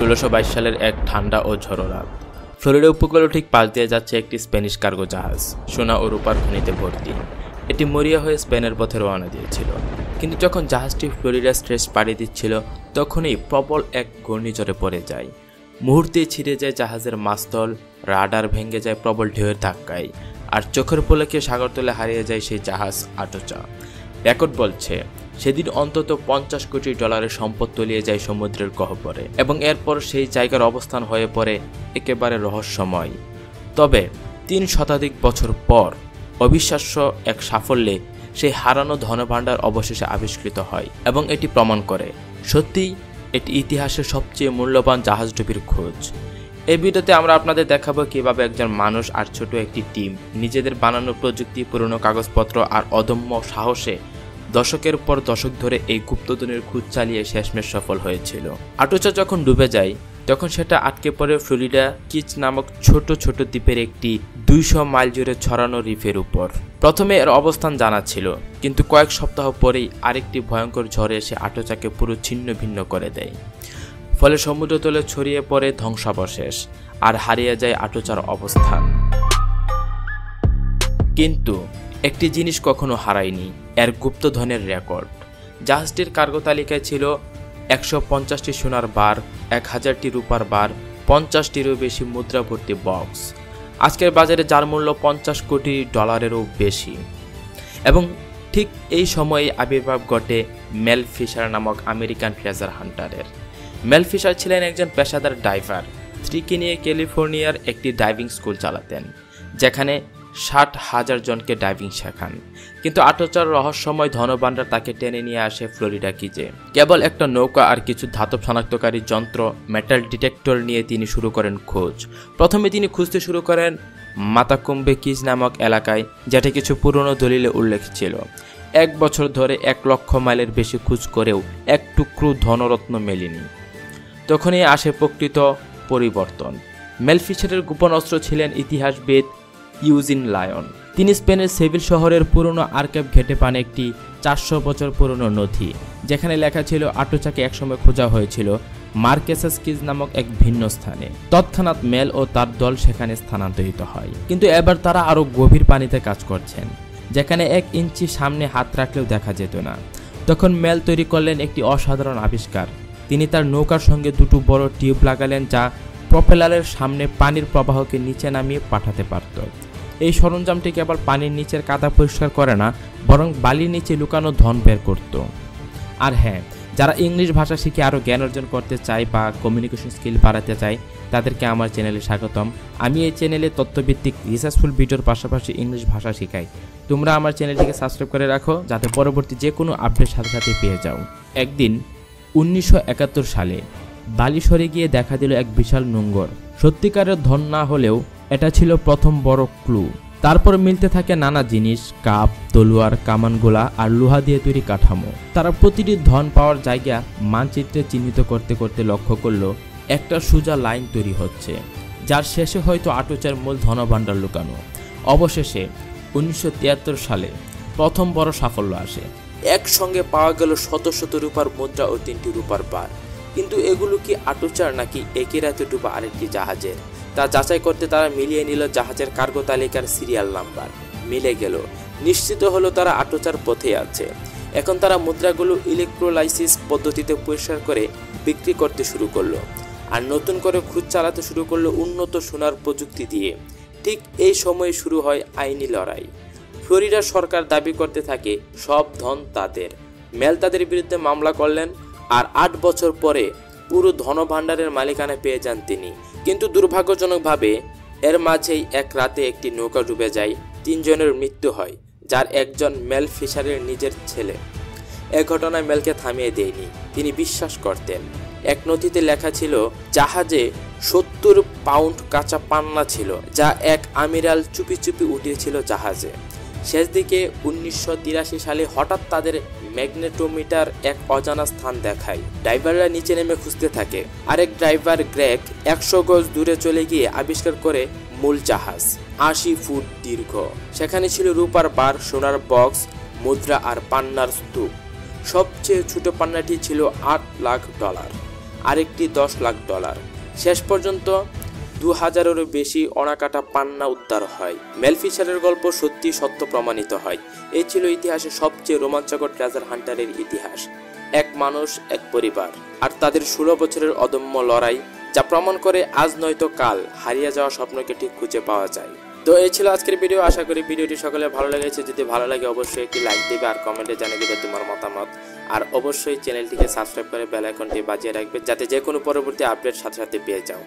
1622 সালের এক ঠান্ডা ও ঝড়ো রাত। ফ্লোরিডা উপকূল ঠিক পাশ দিয়ে যাচ্ছে একটি স্প্যানিশ কার্গো জাহাজ, সোনা ও রূপার খনিতে ভর্তি। এটি মরিয়া হয়ে স্পেনের পথে রওনা দিয়েছিল। কিন্তু যখন জাহাজটি ফ্লোরিডা স্ট্রেচ পাড়ি দিচ্ছিল, তখনই প্রবল এক ঘূর্ণিঝড়ে পড়ে যায়। মুহূর্তেই ছিঁড়ে যায় জাহাজের মাস্তুল, রাডার ভেঙে যায় প্রবল ঢেউয়ের ধাক্কায়, আর চোখের পলকে সাগরতলে হারিয়ে যায় সেই জাহাজ আটোচা। রেকর্ড বলছে সেদিন অন্তত $50 কোটি সম্পদ তলিয়ে যায় সমুদ্রের গহ্বরে, এবং এরপর সেই জায়গার অবস্থান হয়ে পড়ে একেবারে রহস্যময়। তবে 3 শতাধিক বছর পর অবিশ্বাস্য এক সাফল্যে সেই হারানো ধনভাণ্ডার অবশেষে আবিষ্কৃত হয়, এবং এটি প্রমাণ করে সত্যিই এটি ইতিহাসের সবচেয়ে মূল্যবান জাহাজডুবির খোঁজ। এই ভিডিওতে আমরা আপনাদের দেখাবো কিভাবে একজন মানুষ আর ছোট একটি টিম নিজেদের বানানো প্রযুক্তি, পুরনো কাগজপত্র আর অদম্য সাহসে দশকের পর দশক ধরে এই গুপ্তধনের খোঁজ চালিয়ে শেষমেশ সফল হয়েছিল। আটোচা যখন ডুবে যায়, তখন সেটা আটকে পড়ে ফ্লোরিডা কিচ নামক ছোট ছোট দ্বীপের একটি 200 মাইল জুড়ে ছড়ানো রিফের উপর। প্রথমে এর অবস্থান জানা ছিল, কিন্তু কয়েক সপ্তাহ পরেই আরেকটি ভয়ঙ্কর ঝড়ে এসে আটোচাকে পুরো ছিন্ন ভিন্ন করে দেয়। ফলে সমুদ্রতলে ছড়িয়ে পড়ে ধ্বংসাবশেষ, আর হারিয়ে যায় আটোচার অবস্থান। কিন্তু একটি জিনিস কখনো হারায়নি, এর গুপ্তধনের রেকর্ড। জাহাজটির কার্গো তালিকায় ছিল 150টি সোনার বার, 1000টি রূপার বার, 50টিরও বেশি মুদ্রা ভর্তি বক্স, আজকের বাজারে যার মূল্য $50 কোটিরও বেশি। এবং ঠিক এই সময়ে আবির্ভাব ঘটে মেল ফিশার নামক আমেরিকান ট্রেজার হান্টারের। মেল ফিশার ছিলেন একজন পেশাদার ডাইভার। স্ত্রীকে নিয়ে ক্যালিফোর্নিয়ার একটি ডাইভিং স্কুল চালাতেন, যেখানে 60,000 জনকে ডাইভিং শেখান। কিন্তু আটোচার রহস্যময় ধনভাণ্ডার তাকে টেনে নিয়ে আসে ফ্লোরিডা কিজে। কেবল একটা নৌকা আর কিছু ধাতব শনাক্তকারী যন্ত্র, মেটাল ডিটেক্টর নিয়ে তিনি শুরু করেন খোঁজ। প্রথমে তিনি খুঁজতে শুরু করেন মাতাকুম্বে কিজ নামক এলাকায়, যেটা কিছু পুরনো দলিলে উল্লেখ ছিল। 1 বছর ধরে 1 লক্ষ মাইলের বেশি খোঁজ করেও এক টুকরো ধনরত্ন মেলেনি। তখনই আসে প্রকৃত পরিবর্তন। মেল ফিশারের গোপন অস্ত্র ছিলেন ইতিহাসবিদ ইউজিন লায়ন। তিনি স্পেনের সেভিল শহরের পুরনো আর্কাইভ ঘেটে পান একটি 400 বছর পুরনো নথি, যেখানে লেখা ছিল আটোচাকে একসময় খোঁজা হয়েছিল মার্কেসাস কিজ নামক এক ভিন্ন স্থানে। তৎক্ষণাৎ মেল ও তার দল সেখানে স্থানান্তরিত হয়। কিন্তু এবার তারা আরও গভীর পানিতে কাজ করছেন, যেখানে 1 ইঞ্চি সামনে হাত রাখলেও দেখা যেত না। তখন মেল তৈরি করলেন একটি অসাধারণ আবিষ্কার। তিনি তার নৌকার সঙ্গে 2টো বড় টিউব লাগালেন, যা প্রপেলারের সামনে পানির প্রবাহকে নিচে নামিয়ে পাঠাতে পারত। এই সরঞ্জামটি কেবল পানির নিচের কাদা পরিষ্কার করে না, বরং বালির নিচে লুকানো ধন বের করত। আর হ্যাঁ, যারা ইংলিশ ভাষা শিখে আরও জ্ঞান অর্জন করতে চায় বা কমিউনিকেশন স্কিল বাড়াতে চায়, তাদেরকে আমার চ্যানেলে স্বাগতম। আমি এই চ্যানেলে তথ্যভিত্তিক রিসার্চফুল ভিডিওর পাশাপাশি ইংলিশ ভাষা শেখাই। তোমরা আমার চ্যানেলটিকে সাবস্ক্রাইব করে রাখো, যাতে পরবর্তী যে কোনো আপডেট সাথে সাথে পেয়ে যাও। একদিন 1971 সালে বালি সরে গিয়ে দেখা দিল এক বিশাল নোঙর। সত্যিকারের ধন না হলেও এটা ছিল প্রথম বড় ক্লু। তারপর মিলতে থাকে নানা জিনিস, কাপ, তলোয়ার, কামানগোলা আর লোহা দিয়ে তৈরি কাঠামো। তারা প্রতিটি ধন পাওয়ার জায়গা মানচিত্রে চিহ্নিত করতে করতে লক্ষ্য করলো একটা সোজা লাইন তৈরি হচ্ছে, যার শেষে হয়তো আটোচার মূল ধনভাণ্ডার লুকানো। অবশেষে 1973 সালে প্রথম বড় সাফল্য আসে। একসঙ্গে পাওয়া গেল শত শত রূপার মুদ্রা ও 3টি রূপার বার। কিন্তু এগুলো কি আটোচার নাকি একই রাতে ডুবা আরেকটি জাহাজের? তা যাচাই করতে তারা মিলিয়ে নিল জাহাজের কার্গো তালিকার সিরিয়াল নাম্বার। মিলে গেল, নিশ্চিত হলো তারা আটোচার পথে আছে। এখন তারা মুদ্রাগুলো ইলেকট্রোলাইসিস পদ্ধতিতে পরিষ্কার করে বিক্রি করতে শুরু করলো, আর নতুন করে খোঁজ চালাতে শুরু করলো উন্নত সোনার প্রযুক্তি দিয়ে। ঠিক এই সময়ে শুরু হয় আইনি লড়াই। ফ্লোরিডা সরকার দাবি করতে থাকে সব ধন তাদের। মেল তাদের বিরুদ্ধে মামলা করলেন, আর 8 বছর পরে পুরো ধনভাণ্ডারের মালিকানা পেয়ে যান তিনি। কিন্তু দুর্ভাগ্যজনকভাবে এর মাঝেই এক রাতে একটি নৌকা ডুবে যায়। 3 জনের মৃত্যু হয়, যার একজন মেল ফিশারের নিজের ছেলে। এ ঘটনায় মেলকে থামিয়ে দেয়নি। তিনি বিশ্বাস করতেন, এক নথিতে লেখা ছিল জাহাজে 70 পাউন্ড কাঁচা পান্না ছিল, যা এক আমিরাল চুপি চুপি উঠিয়েছিল জাহাজে। শেষ দিকে 1983 সালে হঠাৎ তাদের ম্যাগনেটোমিটার এক অজানা স্থান দেখায়। ড্রাইভাররা নিচে নেমে খুঁজতে থাকে। আরেক ড্রাইভার গ্রেগ 100 গজ দূরে চলে গিয়ে আবিষ্কার করে মূল জাহাজ 80 ফুট দীর্ঘ। সেখানে ছিল রূপার বার, সোনার বক্স, মুদ্রা আর পান্নার স্তূপ। সবচেয়ে ছোট পান্নাটি ছিল $8 লাখ। আরেকটি $10 লাখ। শেষ পর্যন্ত 2000-এরও বেশি অনাকাটা পান্না উদ্ধার হয়। মেল ফিশারের গল্প সত্যি সত্য প্রমাণিত হয়। এই ছিল ইতিহাসে সবচেয়ে রোমাঞ্চকর ট্রেজার হান্টারের ইতিহাস। এক মানুষ, এক পরিবার, আর তাদের 16 বছরের অদম্য লড়াই, যা প্রমাণ করে আজ নয়তো কাল হারিয়ে যাওয়া স্বপ্নকে ঠিক খুঁজে পাওয়া যায়। তো এই ছিল আজকের ভিডিও। আশা করি ভিডিওটি সকলে ভালো লেগেছে। যদি ভালো লাগে অবশ্যই একটি লাইক দিবে আর কমেন্টে জানিয়ে দিবে তোমার মতামত। আর অবশ্যই চ্যানেলটিকে সাবস্ক্রাইব করে বেল আইকনটি বাজিয়ে রাখবে, যাতে যে কোনো পরবর্তী আপডেট সাথে সাথে পেয়ে যাও।